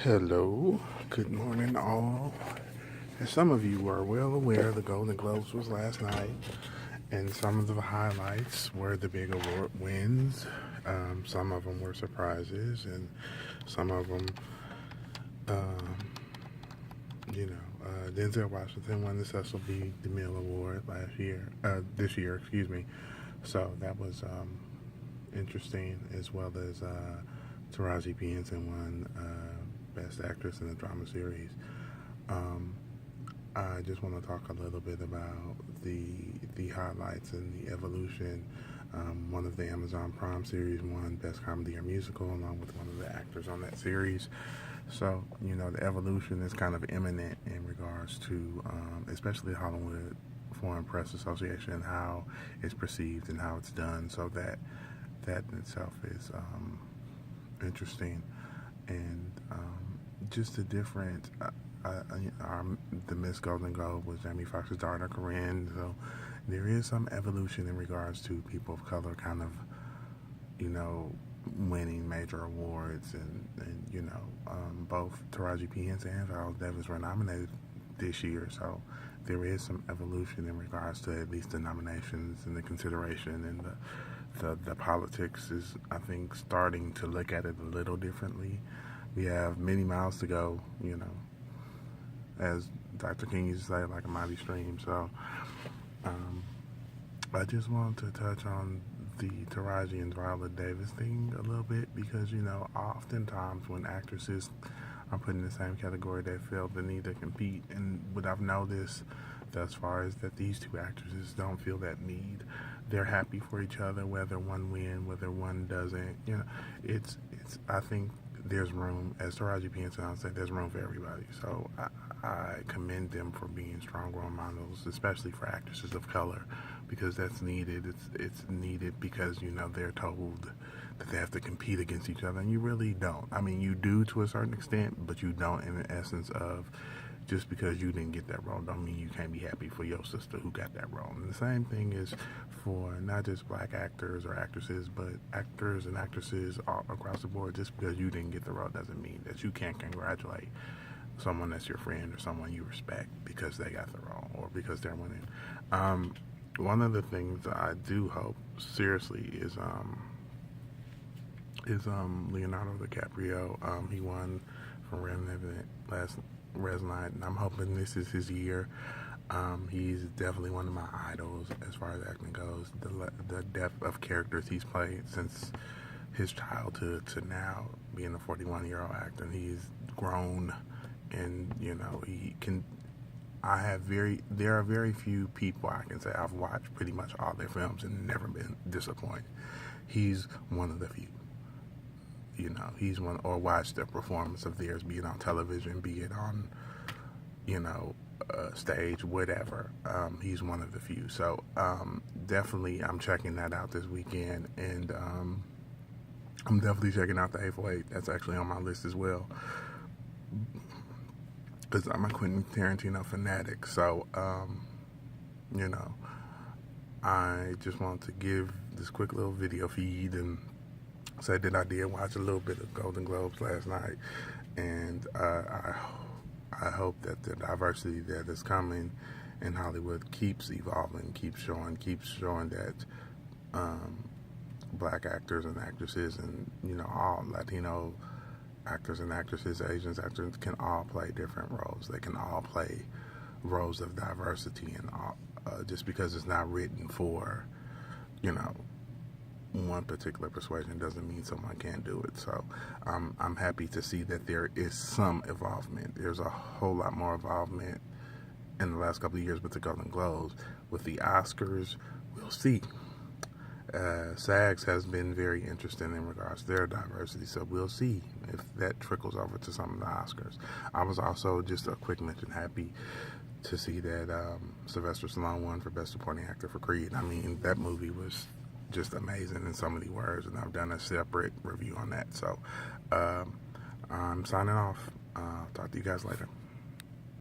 Hello, good morning, all. As some of you are well aware, the Golden Globes was last night, and some of the highlights were the big award wins. Some of them were surprises, and some of them, um, Denzel Washington won the Cecil B. DeMille Award this year, excuse me. So that was interesting, as well as Taraji P. Henson won Best Actress in a Drama Series. I just want to talk a little bit about the highlights and the evolution. One of the Amazon Prime series won Best Comedy or Musical, along with one of the actors on that series. So, the evolution is kind of imminent in regards to, especially Hollywood Foreign Press Association, and how it's perceived and how it's done. So that in itself is interesting, and just a different. The Miss Golden Globe was Jamie Foxx's daughter, Corinne. So there is some evolution in regards to people of color kind of, winning major awards. And both Taraji P. Henson and Viola Davis were nominated this year. So there is some evolution in regards to at least the nominations and the consideration, and the politics is, I think, starting to look at it a little differently. We have many miles to go, as Dr. King used to say, like a mighty stream. So I just wanted to touch on the Taraji and Viola Davis thing a little bit, because, oftentimes when actresses are put in the same category, they feel the need to compete. And what I've noticed thus far is that these two actresses don't feel that need. They're happy for each other, whether one wins, whether one doesn't. It's. I think there's room, as Taraji P. Henson said, there's room for everybody. So I commend them for being strong role models, especially for actresses of color, because that's needed. It's needed because, they're told that they have to compete against each other, and you really don't. I mean, you do to a certain extent, but you don't in the essence of, just because you didn't get that role don't mean you can't be happy for your sister who got that role. And the same thing is for not just black actors or actresses, but actors and actresses all across the board. Just because you didn't get the role doesn't mean that you can't congratulate someone that's your friend or someone you respect because they got the role or because they're winning. One of the things I do hope seriously is Leonardo DiCaprio. He won for Revenant last night, and I'm hoping this is his year. He's definitely one of my idols as far as acting goes. The depth of characters he's played since his childhood to now, being a 41-year-old actor, and he's grown, and he can. There are very few people I can say I've watched pretty much all their films and never been disappointed. He's one of the few. He's one, or watched a performance of theirs, be it on television, be it on, stage, whatever. He's one of the few. So definitely I'm checking that out this weekend, and I'm definitely checking out The Hateful Eight. That's actually on my list as well, because I'm a Quentin Tarantino fanatic. So, I just want to give this quick little video feed and say that I did watch a little bit of Golden Globes last night, and I hope that the diversity that is coming in Hollywood keeps evolving, keeps showing that black actors and actresses, and all Latino actors and actresses, Asian actors, can all play different roles. They can all play roles of diversity, and all, just because it's not written for one particular persuasion doesn't mean someone can't do it. So I'm happy to see that there is some involvement. There's a whole lot more involvement in the last couple of years with the Golden Globes. With the Oscars, we'll see. SAGs has been very interesting in regards to their diversity, so we'll see if that trickles over to some of the Oscars. I was also, just a quick mention, happy to see that Sylvester Stallone won for Best Supporting Actor for Creed. I mean, that movie was just amazing in so many words, and I've done a separate review on that. So I'm signing off. Talk to you guys later.